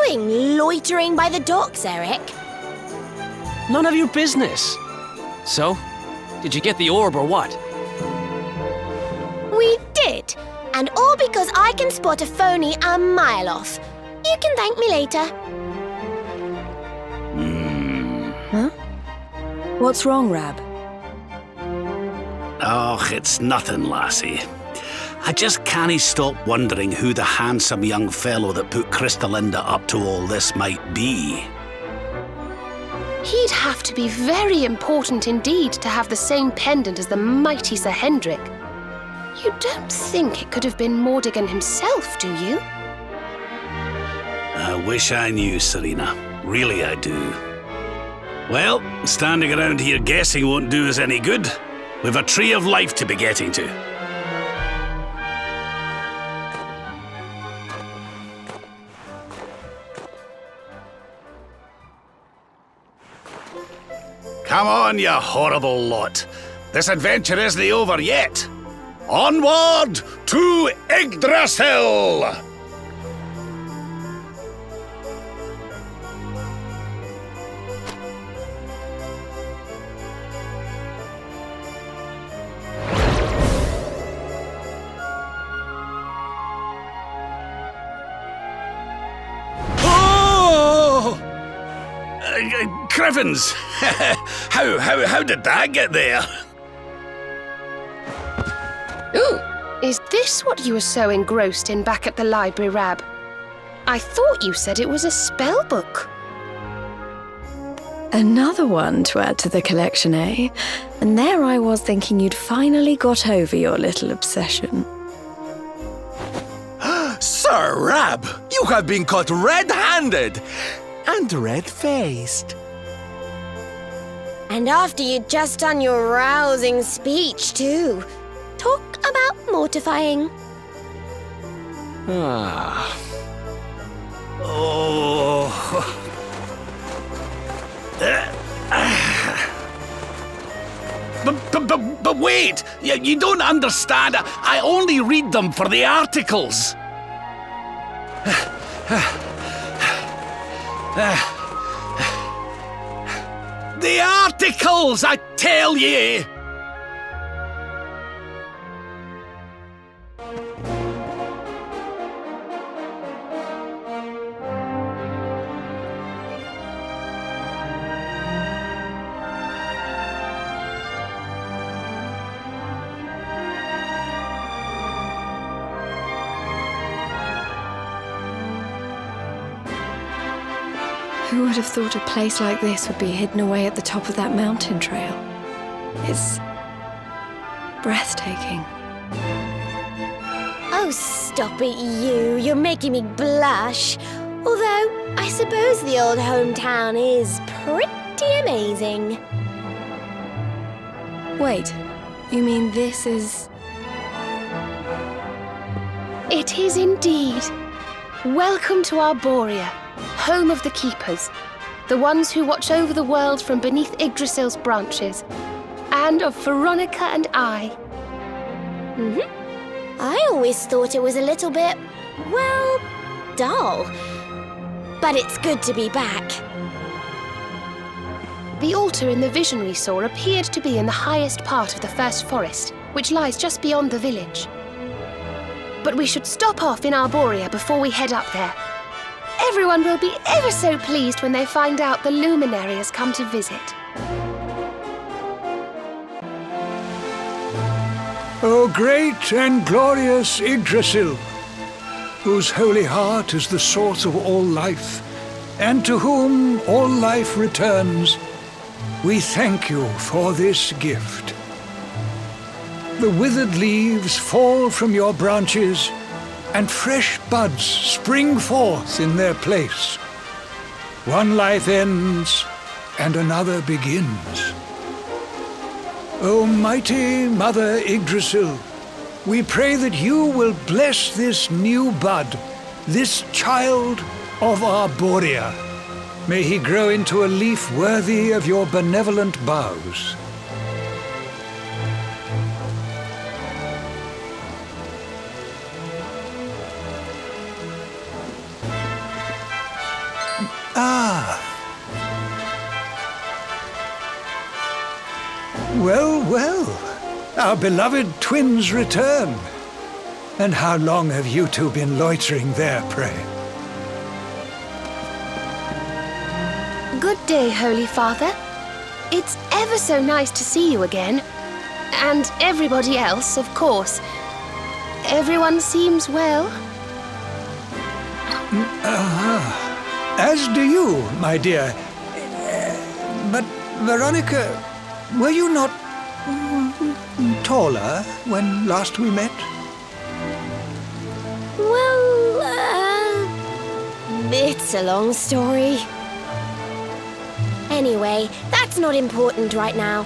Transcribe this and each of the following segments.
doing, loitering by the docks, Eric? None of your business. So, did you get the orb or what? We did. And all because I can spot a phony a mile off. You can thank me later. Huh? What's wrong, Rab? Oh, it's nothing, lassie. I just can't stop wondering who the handsome young fellow that put Crystalinda up to all this might be. He'd have to be very important indeed to have the same pendant as the mighty Sir Hendrik. You don't think it could have been Mordigan himself, do you? I wish I knew, Serena. Really, I do. Well, standing around here guessing won't do us any good. We've a tree of life to be getting to. Come on, you horrible lot. This adventure isn't over yet. Onward to Yggdrasil! Crivens! how did that get there? Ooh, is this what you were so engrossed in back at the library, Rab? I thought you said it was a spell book. Another one to add to the collection, eh? And there I was thinking you'd finally got over your little obsession. Sir Rab, you have been caught red-handed and red-faced. And after you'd just done your rousing speech, too. Talk about mortifying. Ah. Oh. But wait! You don't understand. I only read them for the articles. The articles, I tell ye! Who would have thought a place like this would be hidden away at the top of that mountain trail? It's breathtaking. Oh, stop it, you. You're making me blush. Although, I suppose the old hometown is pretty amazing. Wait, you mean this is... It is indeed. Welcome to Arborea, home of the Keepers, the ones who watch over the world from beneath Yggdrasil's branches, and of Veronica and I. I always thought it was a little bit, well, dull. But it's good to be back. The altar in the vision we saw appeared to be in the highest part of the first forest, which lies just beyond the village. But we should stop off in Arborea before we head up there. Everyone will be ever so pleased when they find out the luminary has come to visit. O great and glorious Yggdrasil, whose holy heart is the source of all life, and to whom all life returns, we thank you for this gift. The withered leaves fall from your branches, and fresh buds spring forth in their place. One life ends, and another begins. O mighty Mother Yggdrasil, we pray that you will bless this new bud, this child of Arborea. May he grow into a leaf worthy of your benevolent boughs. our beloved twins return. And how long have you two been loitering there, pray? Good day, Holy Father. It's ever so nice to see you again. And everybody else, of course. Everyone seems well. As do you, my dear. But, Veronica, were you not taller when last we met? Well, it's a long story. Anyway, that's not important right now.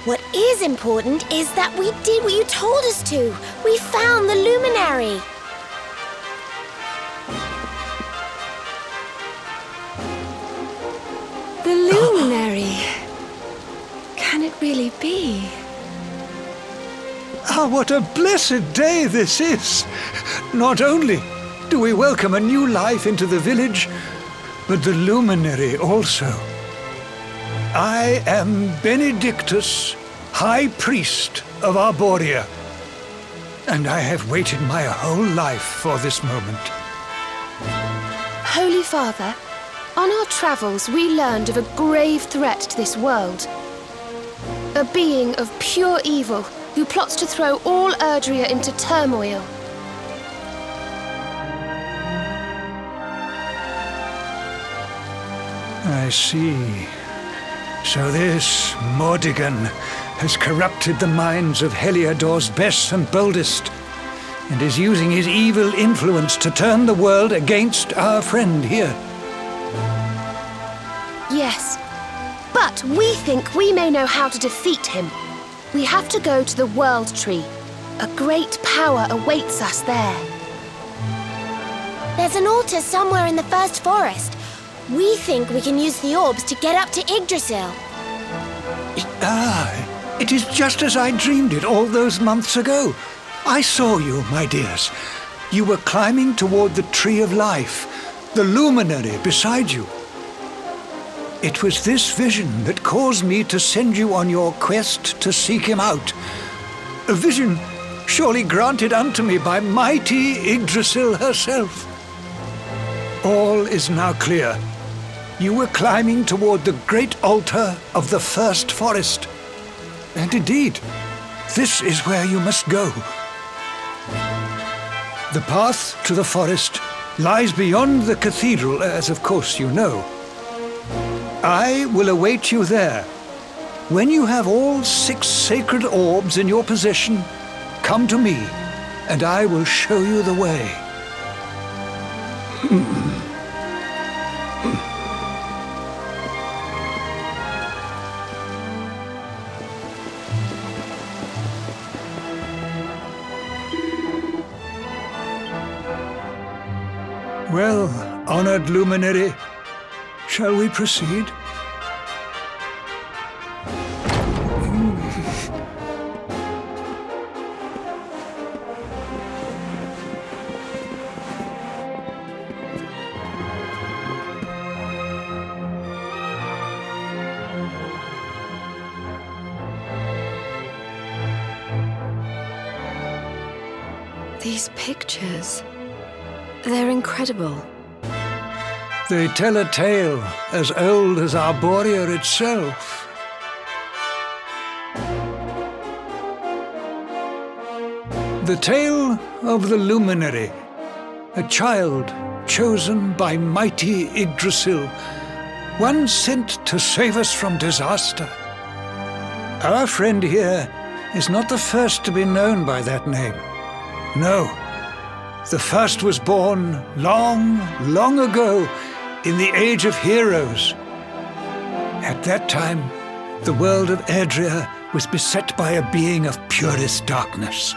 What is important is that we did what you told us to. We found the luminary. The luminary. Can it really be? Ah, what a blessed day this is! Not only do we welcome a new life into the village, but the luminary also. I am Benedictus, High Priest of Arborea, and I have waited my whole life for this moment. Holy Father, on our travels we learned of a grave threat to this world. A being of pure evil who plots to throw all Yggdrasil into turmoil. I see. So this Mordigan has corrupted the minds of Heliodor's best and boldest, and is using his evil influence to turn the world against our friend here. Yes, but we think we may know how to defeat him. We have to go to the World Tree. A great power awaits us there. There's an altar somewhere in the first forest. We think we can use the orbs to get up to Yggdrasil. It is just as I dreamed it all those months ago. I saw you, my dears. You were climbing toward the Tree of Life, the luminary beside you. It was this vision that caused me to send you on your quest to seek him out. A vision surely granted unto me by mighty Yggdrasil herself. All is now clear. You were climbing toward the great altar of the first forest. And indeed, this is where you must go. The path to the forest lies beyond the cathedral, as of course you know. I will await you there. When you have all 6 sacred orbs in your possession, come to me, and I will show you the way. Well, honored luminary, shall we proceed? These pictures, they're incredible. They tell a tale as old as Arborea itself. The tale of the luminary, a child chosen by mighty Yggdrasil, one sent to save us from disaster. Our friend here is not the first to be known by that name. No, the first was born long, long ago in the Age of Heroes. At that time, the world of Yggdrasil was beset by a being of purest darkness.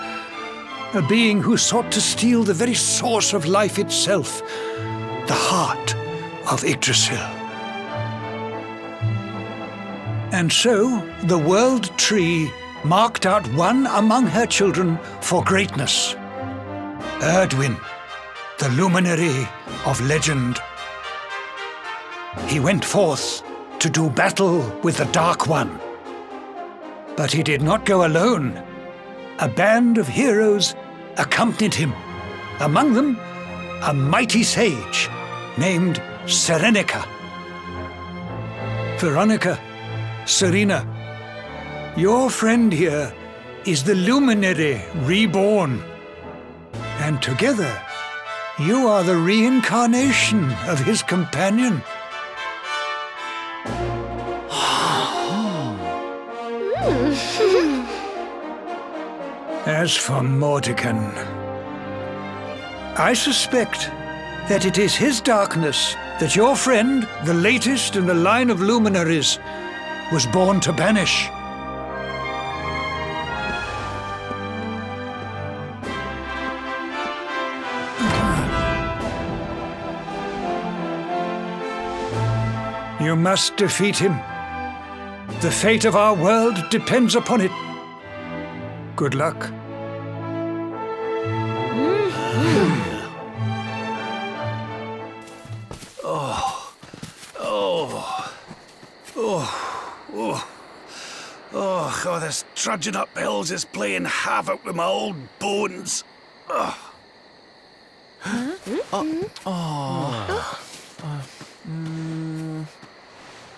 A being who sought to steal the very source of life itself, the heart of Yggdrasil. And so, the World Tree marked out one among her children for greatness. Erdwin, the luminary of legend. He went forth to do battle with the Dark One. But he did not go alone. a band of heroes accompanied him. Among them, a mighty sage named Serenica. Veronica, Serena, your friend here is the luminary reborn. And together, you are the reincarnation of his companion. As for Mordegon, I suspect that it is his darkness that your friend, the latest in the line of luminaries, was born to banish. You must defeat him. The fate of our world depends upon it. Good luck. Oh, this trudging up hills is playing havoc with my old bones.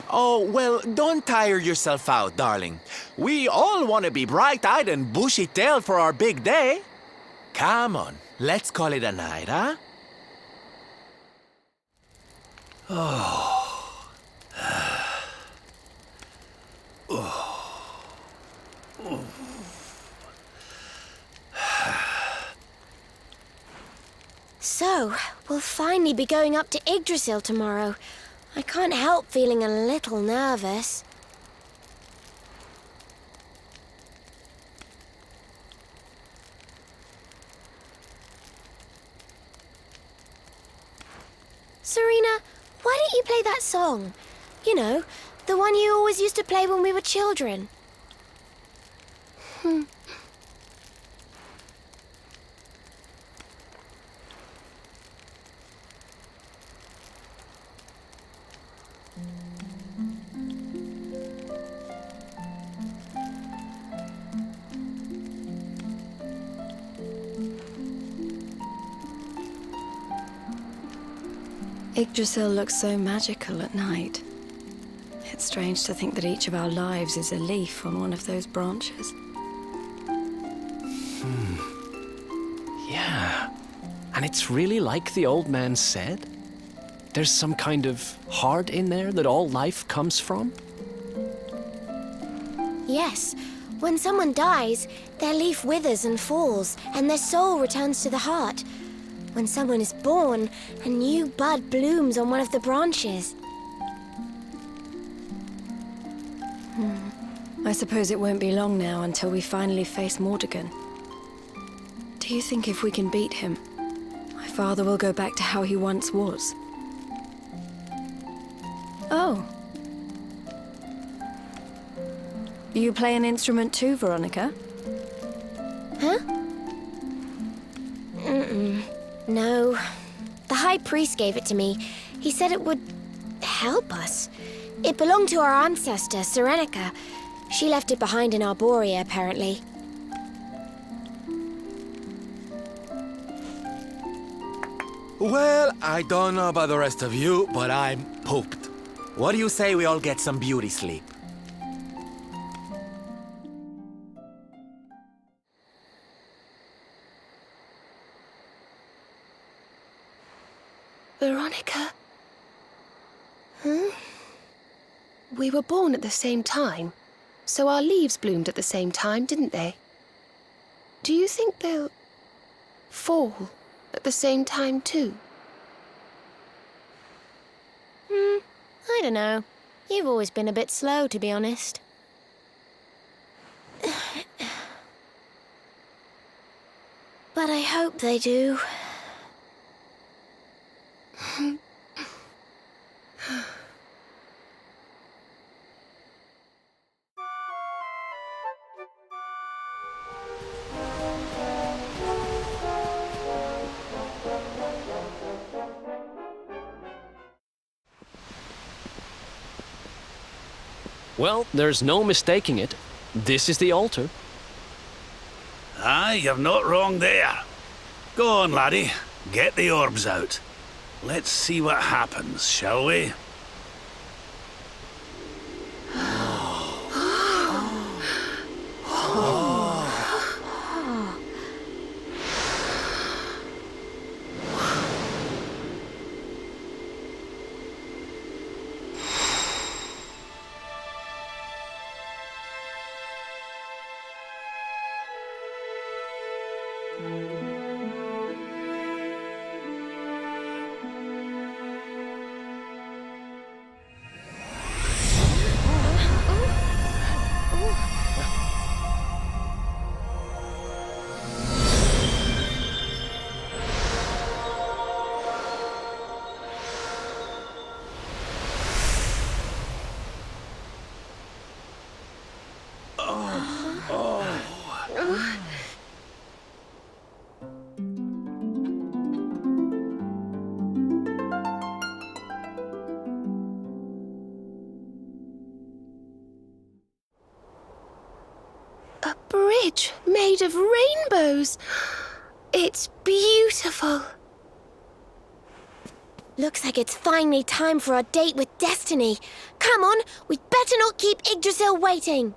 Oh, well, don't tire yourself out, darling. We all want to be bright-eyed and bushy-tailed for our big day. Come on, let's call it a night, huh? So, we'll finally be going up to Yggdrasil tomorrow. I can't help feeling a little nervous. Serena, why don't you play that song? You know, the one you always used to play when we were children. Yggdrasil looks so magical at night. It's strange to think that each of our lives is a leaf on one of those branches. Yeah. And it's really like the old man said? There's some kind of heart in there that all life comes from? Yes, when someone dies, their leaf withers and falls, and their soul returns to the heart. When someone is born, a new bud blooms on one of the branches. I suppose it won't be long now until we finally face Mordegon. Do you think if we can beat him, my father will go back to how he once was? Oh. You play an instrument too, Veronica? Huh? No. The High Priest gave it to me. He said it would help us. It belonged to our ancestor, Serenica. She left it behind in Arborea, apparently. Well, I don't know about the rest of you, but I'm pooped. What do you say we all get some beauty sleep? Veronica? Huh? We were born at the same time, so our leaves bloomed at the same time, didn't they? Do you think they'll fall at the same time too? I don't know. You've always been a bit slow, to be honest. But I hope they do. Well, there's no mistaking it. This is the altar. Aye, you're not wrong there. Go on, laddie. Get the orbs out. Let's see what happens, shall we? A bridge made of rainbows. It's beautiful. Looks like it's finally time for our date with Destiny. Come on, we'd better not keep Yggdrasil waiting.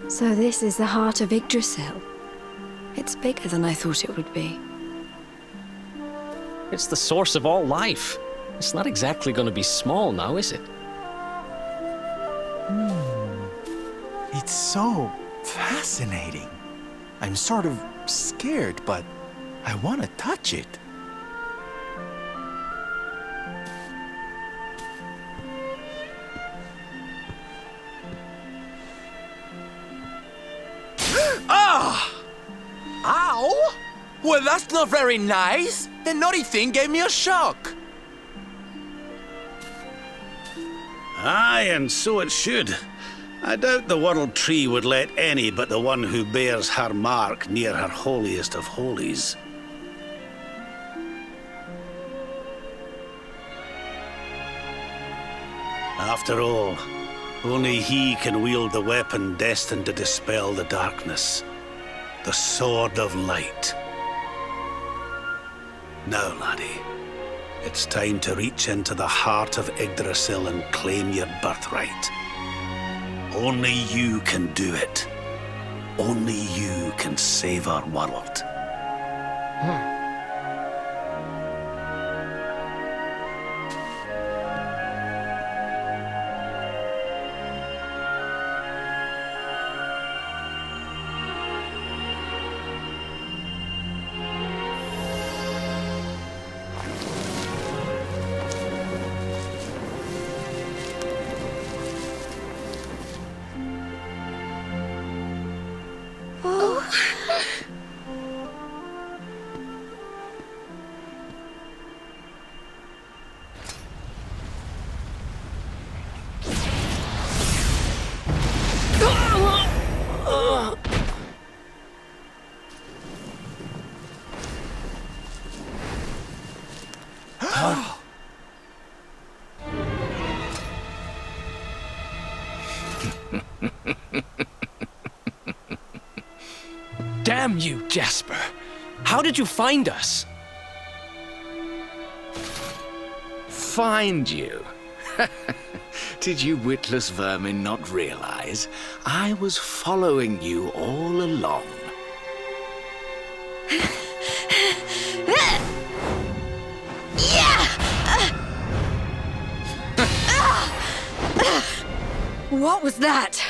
So this is the heart of Yggdrasil. It's bigger than I thought it would be. It's the source of all life. It's not exactly going to be small now, is it? It's so fascinating. I'm sort of scared, but I want to touch it. Ah! Ow! Well, that's not very nice. The naughty thing gave me a shock. Aye, and so it should. I doubt the World Tree would let any but the one who bears her mark near her holiest of holies. After all, only he can wield the weapon destined to dispel the darkness. The Sword of Light. Now, laddie, it's time to reach into the heart of Yggdrasil and claim your birthright. Only you can do it. Only you can save our world. Damn you, Jasper! How did you find us? Find you? Did you witless vermin not realize I was following you all along? What was that?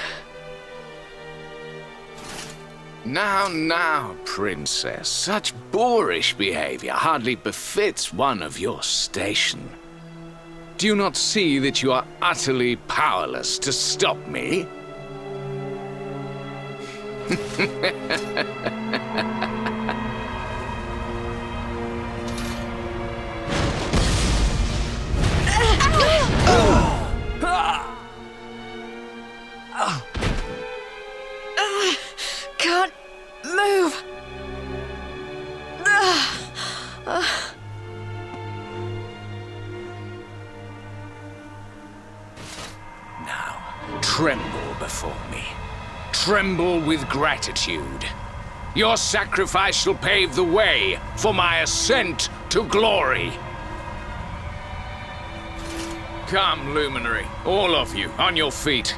Now, princess, such boorish behavior hardly befits one of your station. Do you not see that you are utterly powerless to stop me? tremble before me. Tremble with gratitude. Your sacrifice shall pave the way for my ascent to glory. Come, Luminary, all of you, on your feet.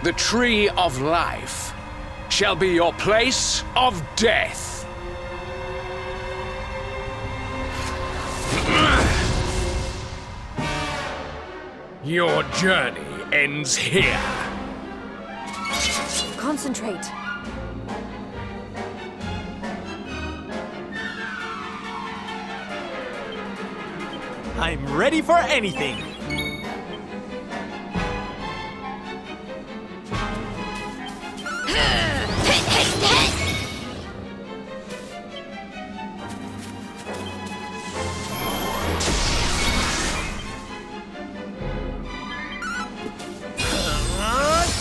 The Tree of Life shall be your place of death. Your journey ends here. Concentrate. I'm ready for anything.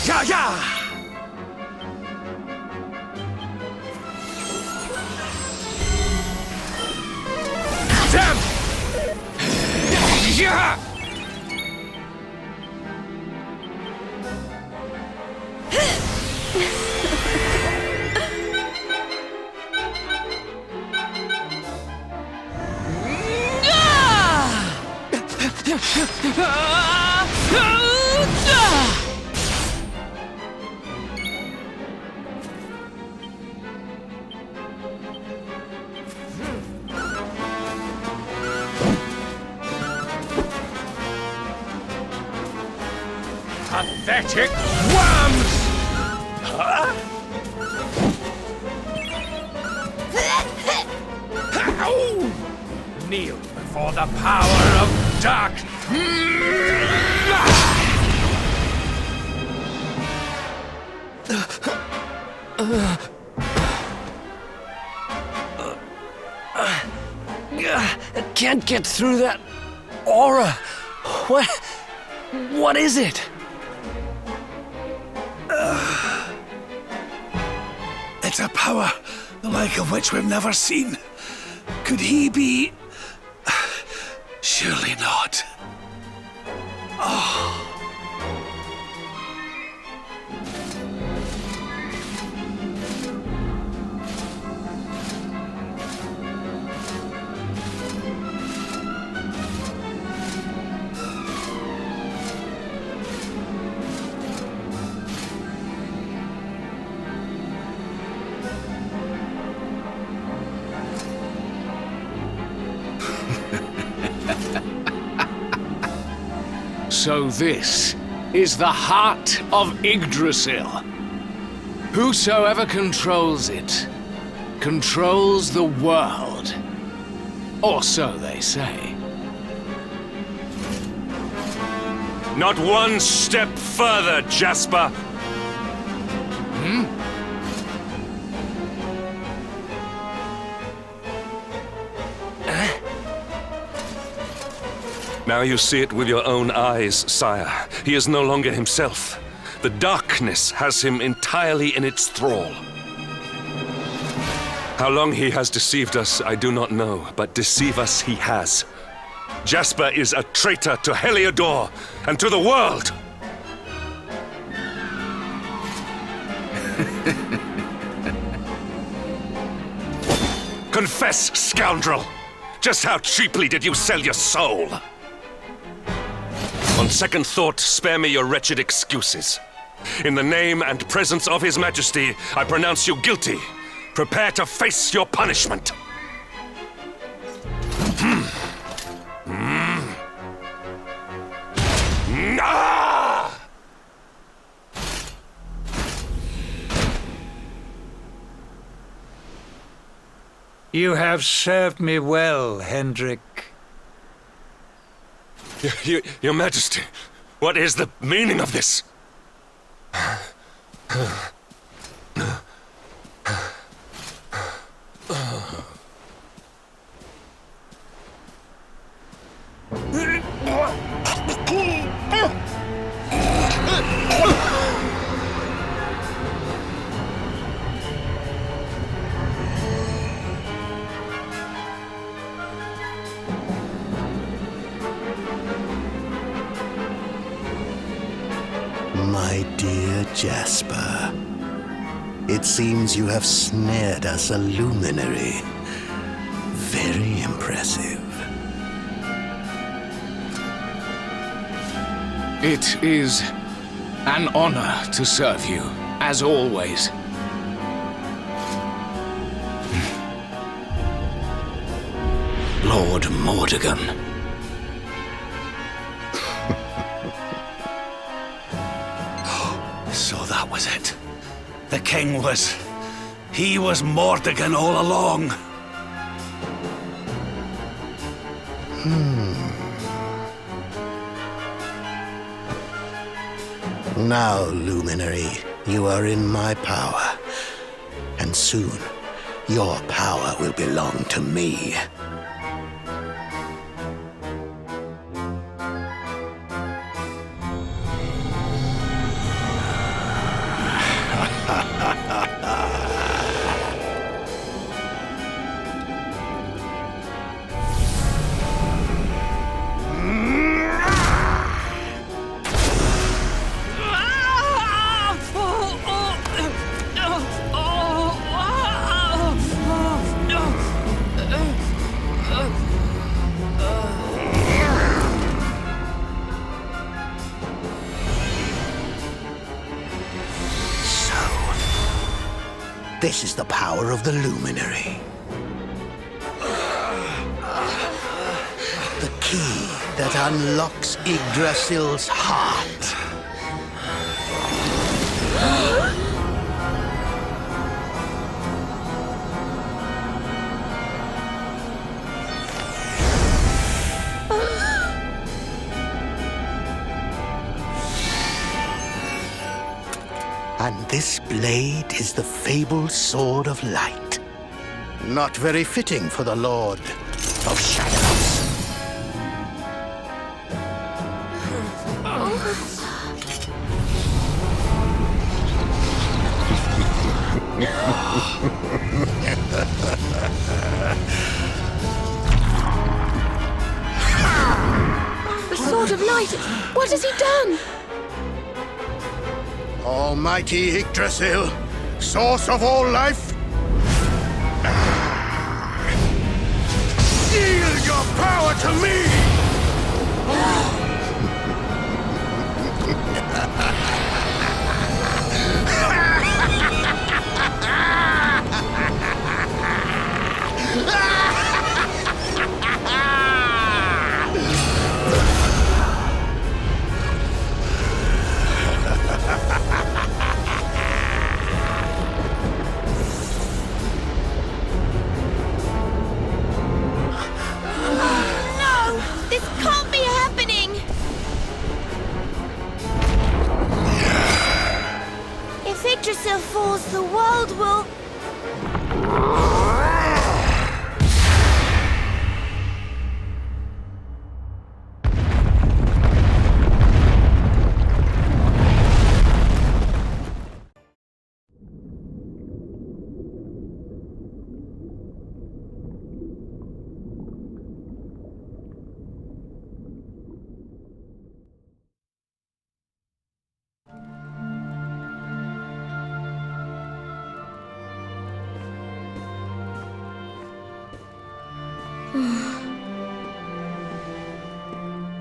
Yeah, yeah! Damn! Yeah! Pathetic worms! Huh? Ow! Kneel before the power of darkness. I can't get through that aura. What is it? It's a power the like of which we've never seen. Could he be... Surely not. Oh. So this is the heart of Yggdrasil. Whosoever controls it, controls the world. Or so they say. Not one step further, Jasper! Now you see it with your own eyes, sire. He is no longer himself. The darkness has him entirely in its thrall. How long he has deceived us, I do not know, but deceive us he has. Jasper is a traitor to Heliodor and to the world! Confess, scoundrel! Just how cheaply did you sell your soul? On second thought, spare me your wretched excuses. In the name and presence of His Majesty, I pronounce you guilty. Prepare to face your punishment. You have served me well, Hendrik. Your Majesty, what is the meaning of this? My My dear Jasper, it seems you have snared us a luminary. Very impressive. It is an honor to serve you, as always. Lord Mordegon. So that was it. The king was... he was Mordegon all along. Now, Luminary, you are in my power. And soon, your power will belong to me. This is the power of the Luminary. The key that unlocks Yggdrasil's heart. And this blade is the fabled Sword of Light. Not very fitting for the Lord of Shadows. The Sword of Light! What has he done? Almighty Yggdrasil, source of all life, yield your power to me! Yggdrasil falls, the world will...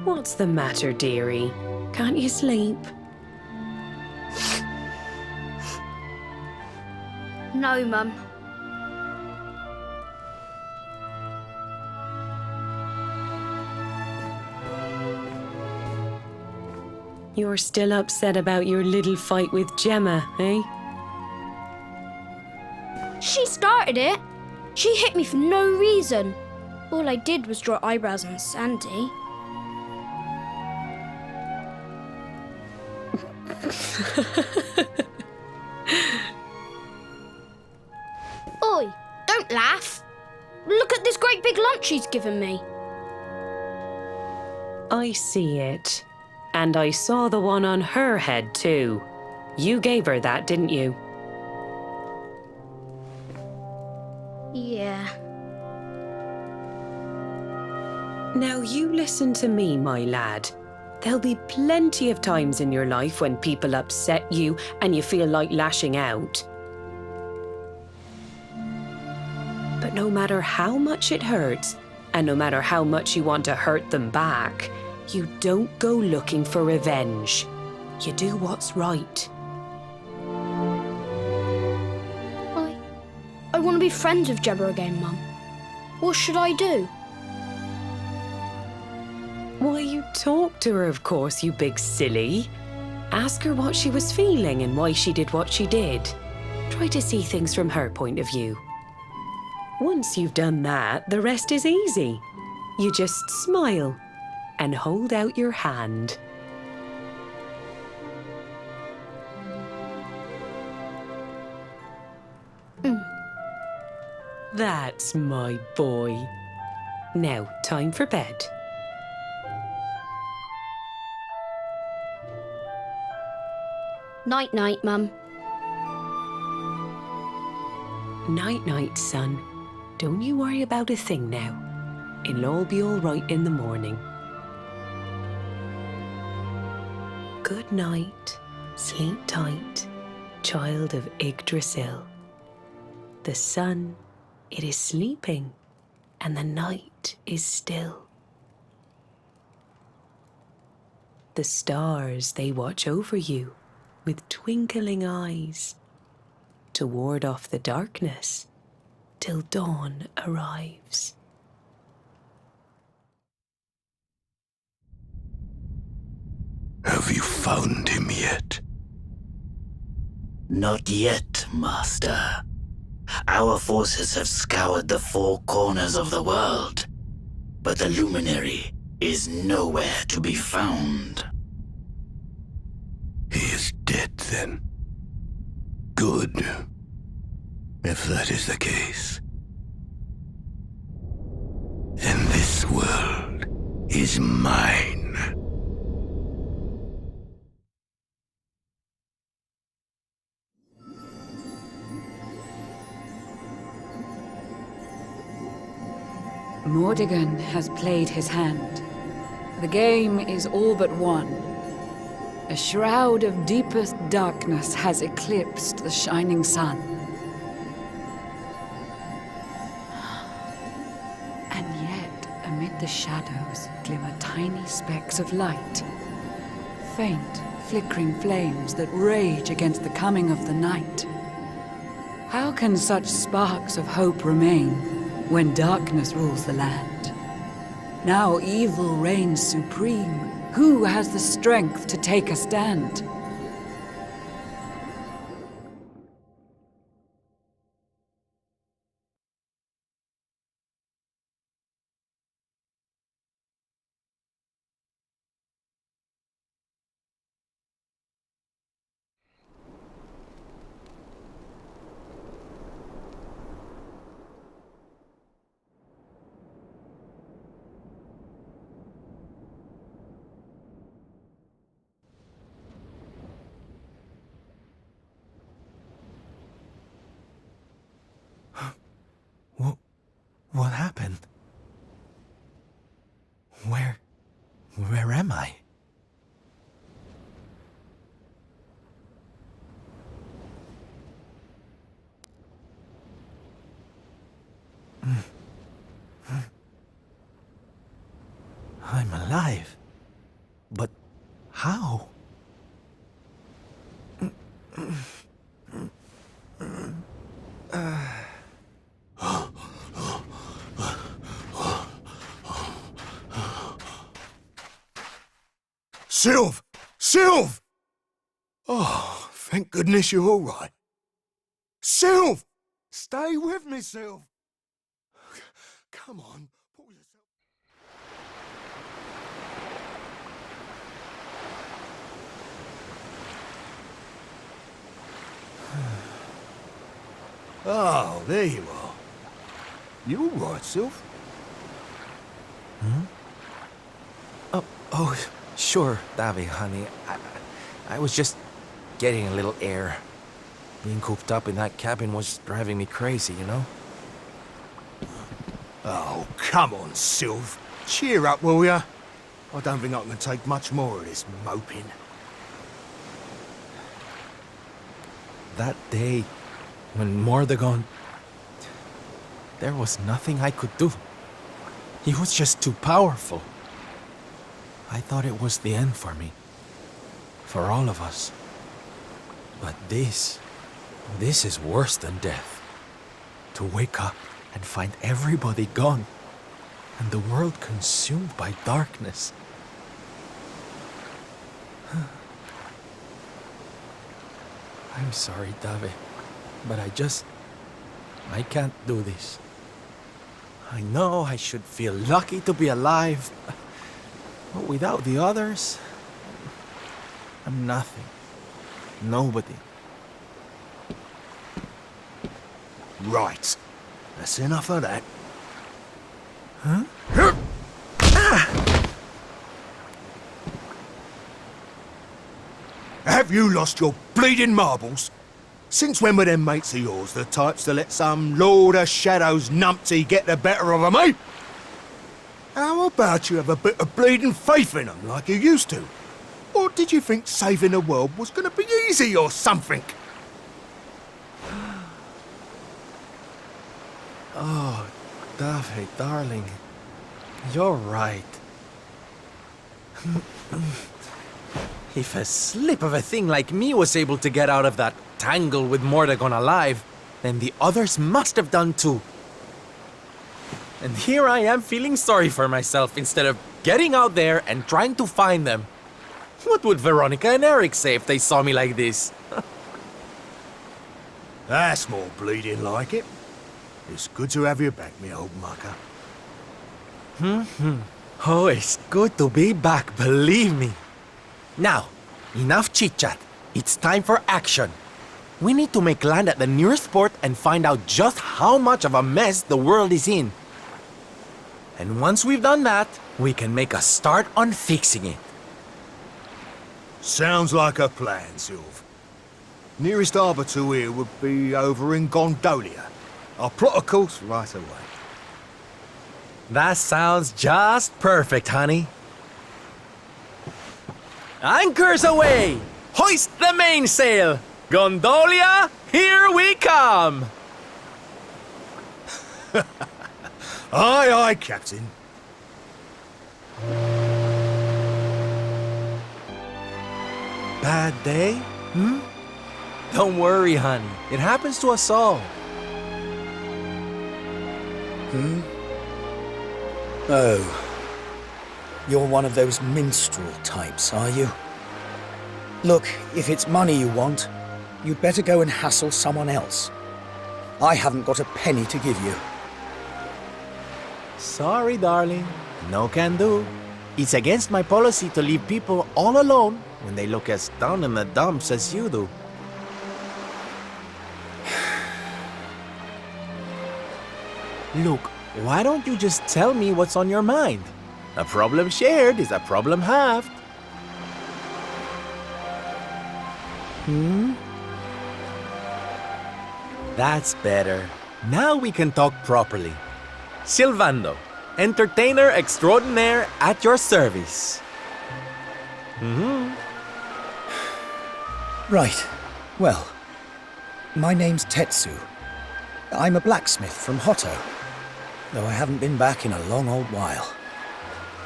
What's the matter, dearie? Can't you sleep? No, Mum. You're still upset about your little fight with Gemma, eh? She started it. She hit me for no reason. All I did was draw eyebrows on Sandy. Oi, don't laugh. Look at this great big lunch she's given me. I see it. And I saw the one on her head, too. You gave her that, didn't you? Yeah. Now you listen to me, my lad. There'll be plenty of times in your life when people upset you and you feel like lashing out. But no matter how much it hurts, and no matter how much you want to hurt them back, you don't go looking for revenge. You do what's right. I want to be friends with Jebba again, Mum. What should I do? Why, you talk to her, of course, you big silly. Ask her what she was feeling and why she did what she did. Try to see things from her point of view. Once you've done that, the rest is easy. You just smile and hold out your hand. That's my boy. Now, time for bed. Night-night, Mum. Night-night, son. Don't you worry about a thing now. It'll all be all right in the morning. Good night. Sleep tight, child of Yggdrasil. The sun, it is sleeping, and the night is still. The stars, they watch over you with twinkling eyes to ward off the darkness till dawn arrives. Have you found him yet? Not yet, Master. Our forces have scoured the four corners of the world, but the luminary is nowhere to be found. He is dead, then. Good. If that is the case. Then this world is mine. Mordegon has played his hand. The game is all but won. A shroud of deepest darkness has eclipsed the shining sun. And yet, amid the shadows, glimmer tiny specks of light. Faint, flickering flames that rage against the coming of the night. How can such sparks of hope remain when darkness rules the land? Now evil reigns supreme. Who has the strength to take a stand? What happened? Where am I? I'm alive. But how? Sylv! Sylv! Oh, thank goodness you're all right. Sylv! Stay with me, Sylv! Come on, pull yourself... Oh, there you are. You all right, Sylv? Hmm? Oh, sure, Davy, honey. I was just getting a little air. Being cooped up in that cabin was driving me crazy, you know? Oh, come on, Sylv. Cheer up, will ya? I don't think I can take much more of this moping. That day, when Mordegon... There was nothing I could do. He was just too powerful. I thought it was the end for me. For all of us. But this is worse than death. To wake up and find everybody gone, and the world consumed by darkness. I'm sorry, Dave, but I can't do this. I know I should feel lucky to be alive, but without the others, I'm nothing. Nobody. Right. That's enough of that. Huh? Have you lost your bleeding marbles? Since when were them mates of yours the types to let some Lord of Shadows numpty get the better of 'em, eh? How about you have a bit of bleeding faith in 'em like you used to? Or did you think saving the world was gonna be easy or something? Oh, Dave, darling. You're right. If a slip of a thing like me was able to get out of that tangle with Mordegon alive, then the others must have done too. And here I am feeling sorry for myself instead of getting out there and trying to find them. What would Veronica and Eric say if they saw me like this? That's more bleeding like it. It's good to have you back, me old mucker. Oh, it's good to be back, believe me. Now, enough chit-chat. It's time for action. We need to make land at the nearest port and find out just how much of a mess the world is in. And once we've done that, we can make a start on fixing it. Sounds like a plan, Sylv. Nearest harbour to here would be over in Gondolia. I'll plot a course right away. That sounds just perfect, honey. Anchors away! Hoist the mainsail! Gondolia, here we come! Aye, aye, Captain. Bad day? Don't worry, honey. It happens to us all. Oh. You're one of those minstrel types, are you? Look, if it's money you want, you'd better go and hassle someone else. I haven't got a penny to give you. Sorry, darling. No can do. It's against my policy to leave people all alone when they look as down in the dumps as you do. Look, why don't you just tell me what's on your mind? A problem shared is a problem halved. That's better. Now we can talk properly. Silvando, entertainer extraordinaire at your service. Right. Well, my name's Tetsu. I'm a blacksmith from Hotto, though I haven't been back in a long old while.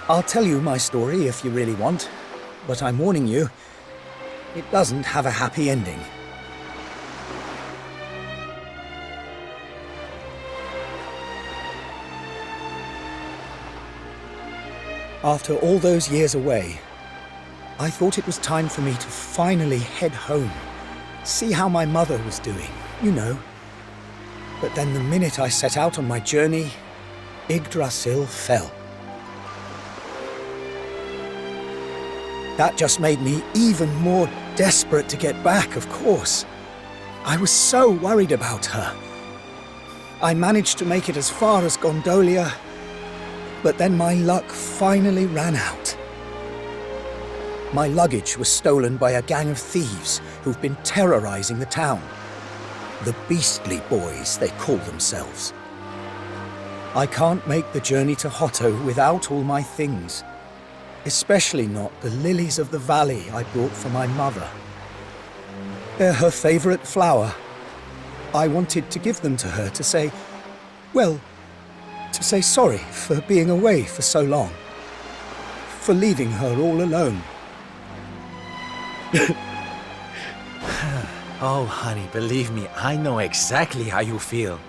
I'll tell you my story if you really want, but I'm warning you, it doesn't have a happy ending. After all those years away, I thought it was time for me to finally head home, see how my mother was doing, you know. But then the minute I set out on my journey, Yggdrasil fell. That just made me even more desperate to get back, of course. I was so worried about her. I managed to make it as far as Gondolia, but then my luck finally ran out. My luggage was stolen by a gang of thieves who've been terrorizing the town. The Beastly Boys, they call themselves. I can't make the journey to Hotto without all my things. Especially not the lilies of the valley I brought for my mother. They're her favorite flower. I wanted to give them to her to say, well, to say sorry for being away for so long. For leaving her all alone. Oh, honey, believe me, I know exactly how you feel.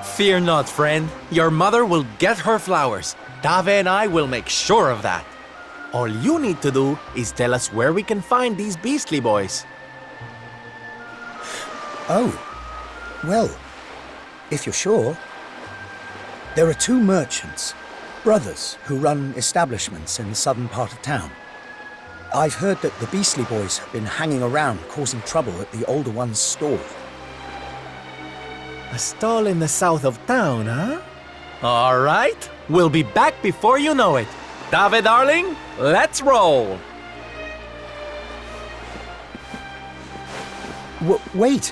Fear not, friend. Your mother will get her flowers. Dave and I will make sure of that. All you need to do is tell us where we can find these beastly boys. Oh, well, if you're sure. There are 2 merchants, brothers, who run establishments in the southern part of town. I've heard that the Beastly Boys have been hanging around causing trouble at the older one's stall. A stall in the south of town, huh? All right, we'll be back before you know it. Dave, darling, let's roll. Wait.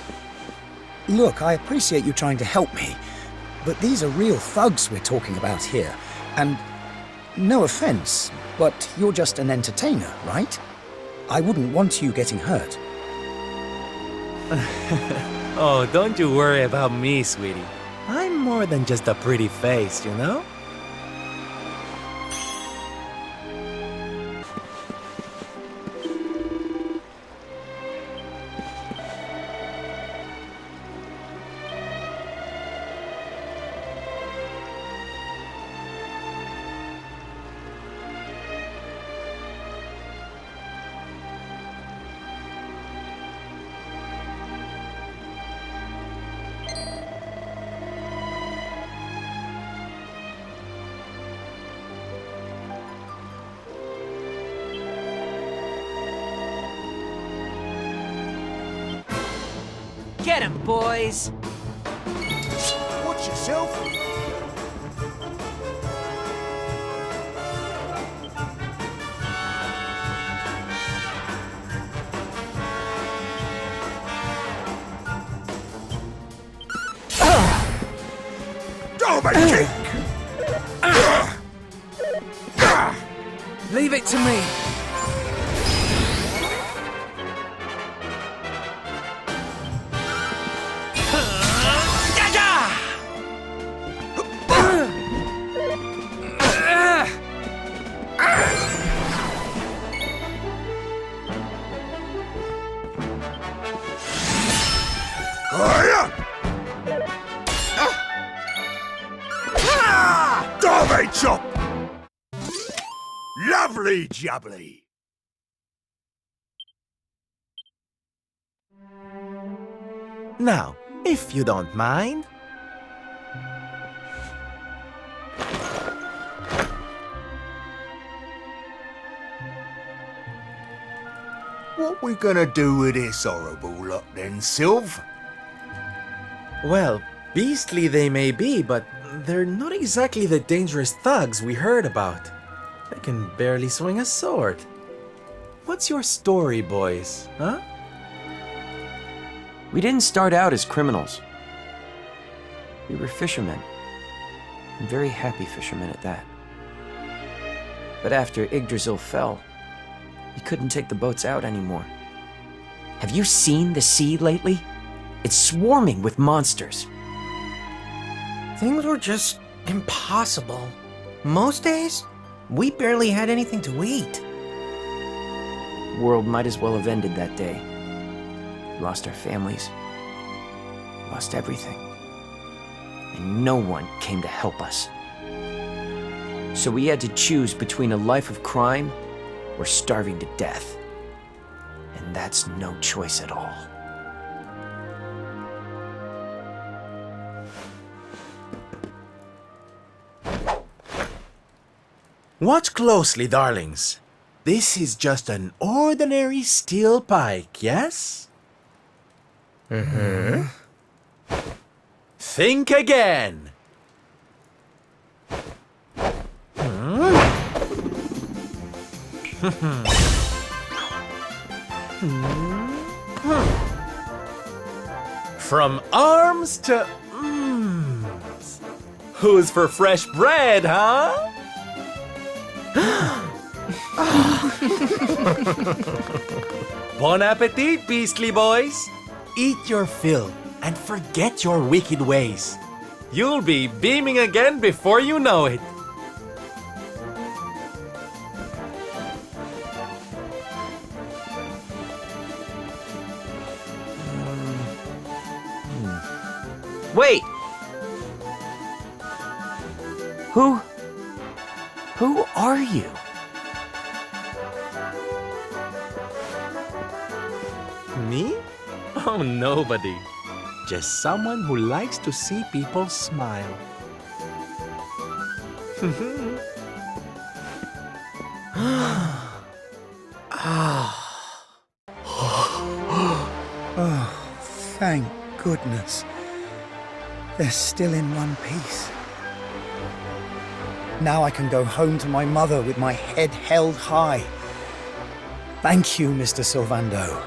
Look, I appreciate you trying to help me, but these are real thugs we're talking about here, and no offense, but you're just an entertainer, right? I wouldn't want you getting hurt. Oh, don't you worry about me, sweetie. I'm more than just a pretty face, you know? Get him, boys! Watch yourself! Dominant kick! Leave it to me! Dove chop! Lovely jubbly! Now, if you don't mind. What we gonna do with this horrible lot then, Sylv? Well, beastly they may be, but they're not exactly the dangerous thugs we heard about. They can barely swing a sword. What's your story, boys, huh? We didn't start out as criminals. We were fishermen. And very happy fishermen at that. But after Yggdrasil fell, we couldn't take the boats out anymore. Have you seen the sea lately? It's swarming with monsters. Things were just impossible. Most days, we barely had anything to eat. The world might as well have ended that day. We lost our families, lost everything. And no one came to help us. So we had to choose between a life of crime or starving to death. And that's no choice at all. Watch closely, darlings. This is just an ordinary steel pike, yes? Mm-hmm. Think again. From arms to Who's for fresh bread, huh? Bon appetit, beastly boys! Eat your fill and forget your wicked ways. You'll be beaming again before you know it. Wait! Who are you? Me? Oh, nobody. Just someone who likes to see people smile. Oh, thank goodness. They're still in one piece. Now I can go home to my mother with my head held high. Thank you, Mr. Sylvando.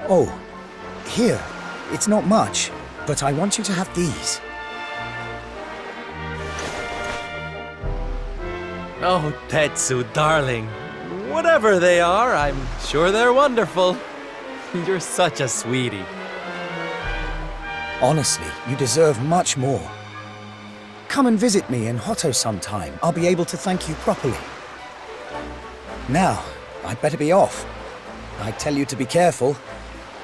Oh, here. It's not much, but I want you to have these. Oh, Tetsu, darling. Whatever they are, I'm sure they're wonderful. You're such a sweetie. Honestly, you deserve much more. Come and visit me in Hotto sometime. I'll be able to thank you properly. Now, I'd better be off. I'd tell you to be careful,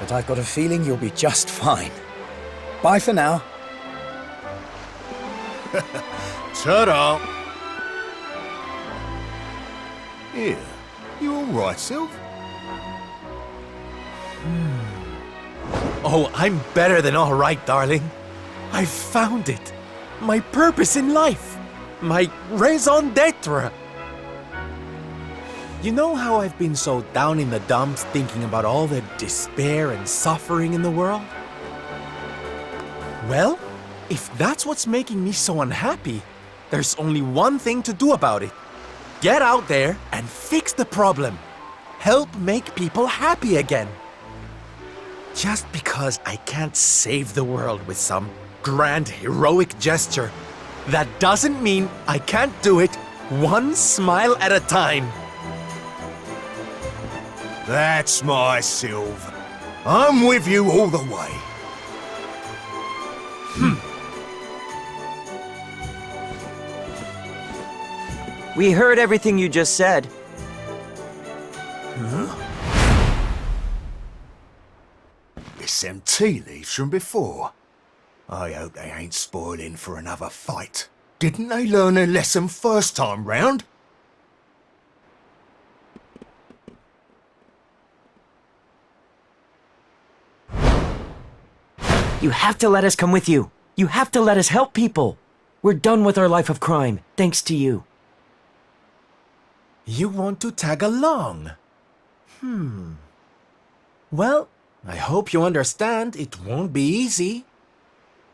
but I've got a feeling you'll be just fine. Bye for now. Ta-da! Here, you all right, Sylv? Oh, I'm better than all right, darling. I found it. My purpose in life. My raison d'etre. You know how I've been so down in the dumps thinking about all the despair and suffering in the world? Well, if that's what's making me so unhappy, there's only one thing to do about it. Get out there and fix the problem. Help make people happy again. Just because I can't save the world with some grand heroic gesture, that doesn't mean I can't do it one smile at a time. That's my Sylv. I'm with you all the way. We heard everything you just said. Huh? It's them tea leaves from before. I hope they ain't spoiling for another fight. Didn't they learn their lesson first time round? You have to let us come with you. You have to let us help people. We're done with our life of crime, thanks to you. You want to tag along? Well, I hope you understand it won't be easy.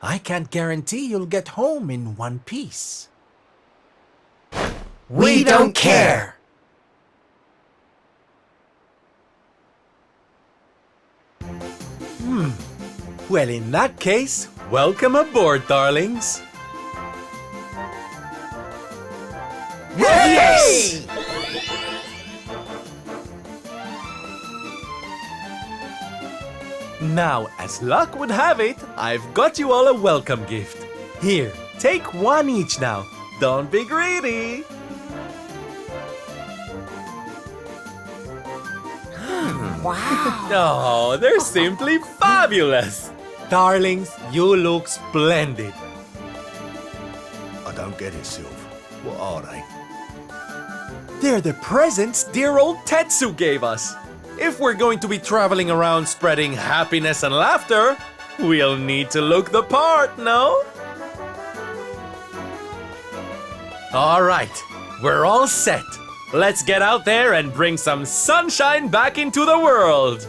I can't guarantee you'll get home in one piece. We don't care! Well, in that case, welcome aboard, darlings. Yes! Now, as luck would have it, I've got you all a welcome gift. Here, take one each now. Don't be greedy. Wow. Oh, they're simply fabulous. Darlings, you look splendid. I don't get it, Sylv. What are they? They're the presents dear old Tetsu gave us. If we're going to be traveling around spreading happiness and laughter, we'll need to look the part, no? All right, we're all set. Let's get out there and bring some sunshine back into the world.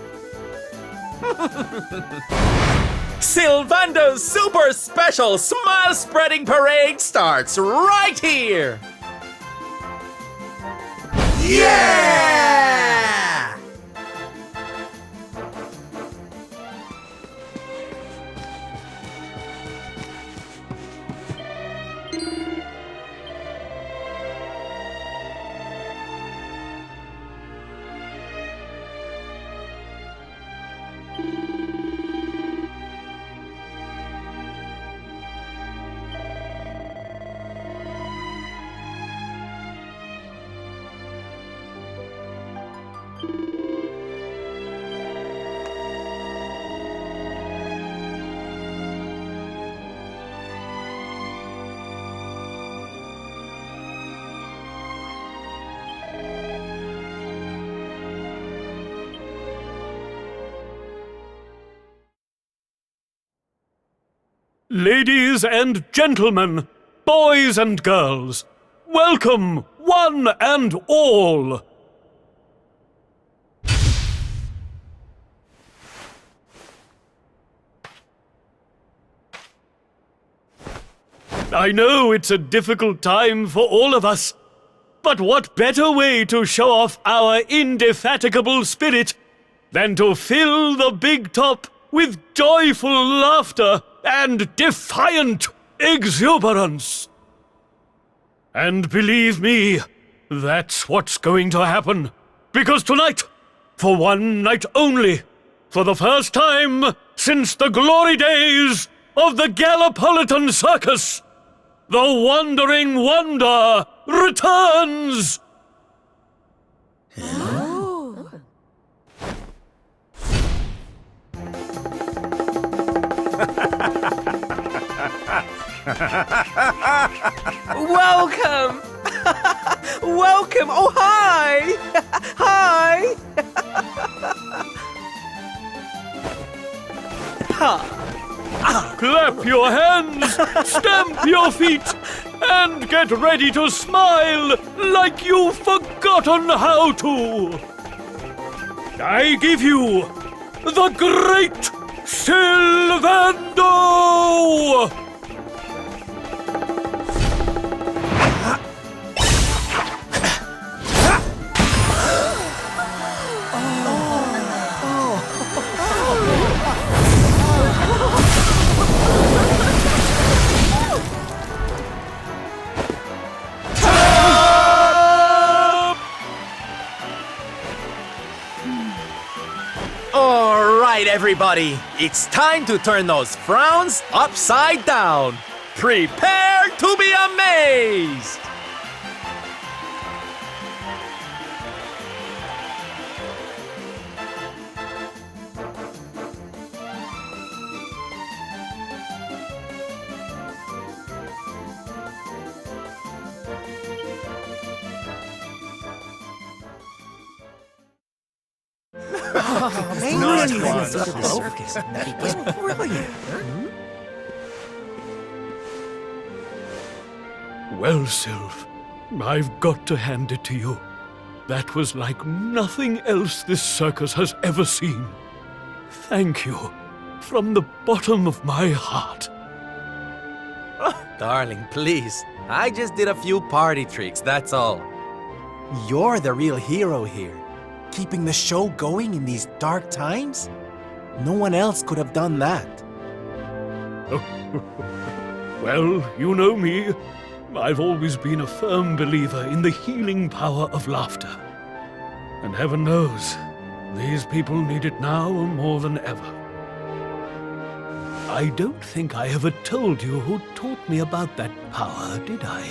Sylvando's super special smile spreading parade starts right here. Yeah! Ladies and gentlemen, boys and girls, welcome, one and all. I know it's a difficult time for all of us, but what better way to show off our indefatigable spirit than to fill the big top with joyful laughter and defiant exuberance? And believe me, that's what's going to happen. Because tonight, for one night only, for the first time since the glory days of the Gallipolitan Circus, the Wandering Wonder returns! Welcome! Welcome! Oh, hi! Hi! Clap your hands, stamp your feet, and get ready to smile like you've forgotten how to. I give you the Great Sylvando! All right, everybody. It's time to turn those frowns upside down. Prepare to be amazed! Well, Sylv, I've got to hand it to you. That was like nothing else this circus has ever seen. Thank you, from the bottom of my heart. Darling, please. I just did a few party tricks, that's all. You're the real hero here. Keeping the show going in these dark times? No one else could have done that. Well, you know me. I've always been a firm believer in the healing power of laughter. And heaven knows, these people need it now more than ever. I don't think I ever told you who taught me about that power, did I?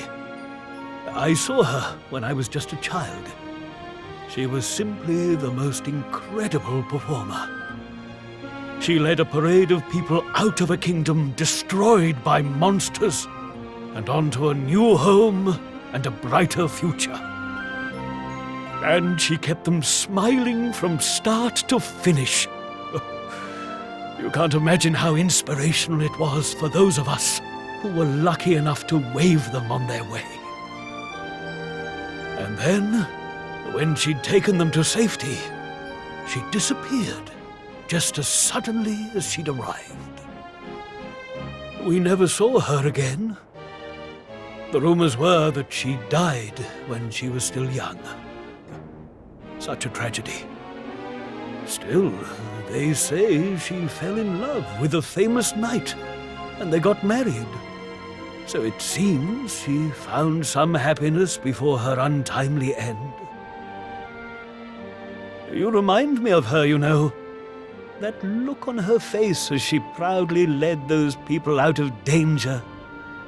I saw her when I was just a child. She was simply the most incredible performer. She led a parade of people out of a kingdom destroyed by monsters and onto a new home and a brighter future. And she kept them smiling from start to finish. You can't imagine how inspirational it was for those of us who were lucky enough to wave them on their way. And then, when she'd taken them to safety, she disappeared just as suddenly as she'd arrived. We never saw her again. The rumors were that she died when she was still young. Such a tragedy. Still, they say she fell in love with a famous knight, and they got married. So it seems she found some happiness before her untimely end. You remind me of her, you know. That look on her face as she proudly led those people out of danger,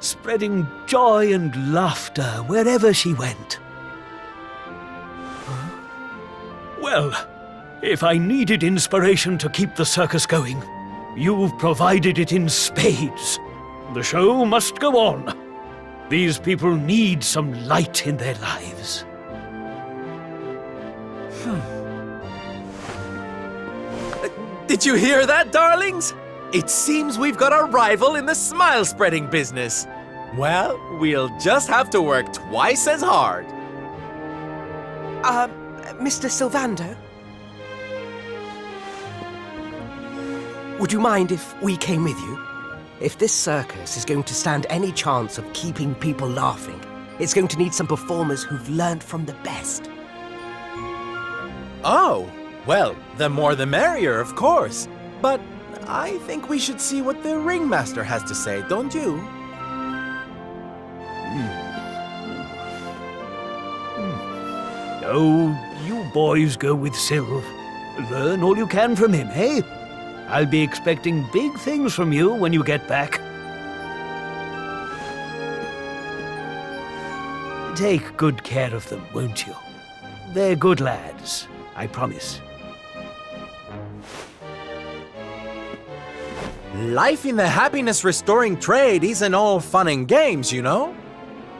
spreading joy and laughter wherever she went. Well, if I needed inspiration to keep the circus going, you've provided it in spades. The show must go on. These people need some light in their lives. Did you hear that, darlings? It seems we've got a rival in the smile-spreading business. Well, we'll just have to work twice as hard. Mr. Sylvando? Would you mind if we came with you? If this circus is going to stand any chance of keeping people laughing, it's going to need some performers who've learned from the best. Oh, well, the more the merrier, of course. But I think we should see what the ringmaster has to say, don't you? Oh, you boys go with Sylv. Learn all you can from him, eh? I'll be expecting big things from you when you get back. Take good care of them, won't you? They're good lads, I promise. Life in the happiness-restoring trade isn't all fun and games, you know?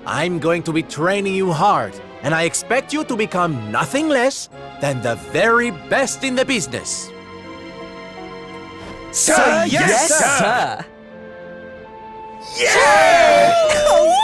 I'm going to be training you hard, and I expect you to become nothing less than the very best in the business. Sir, yes, sir! Yeah!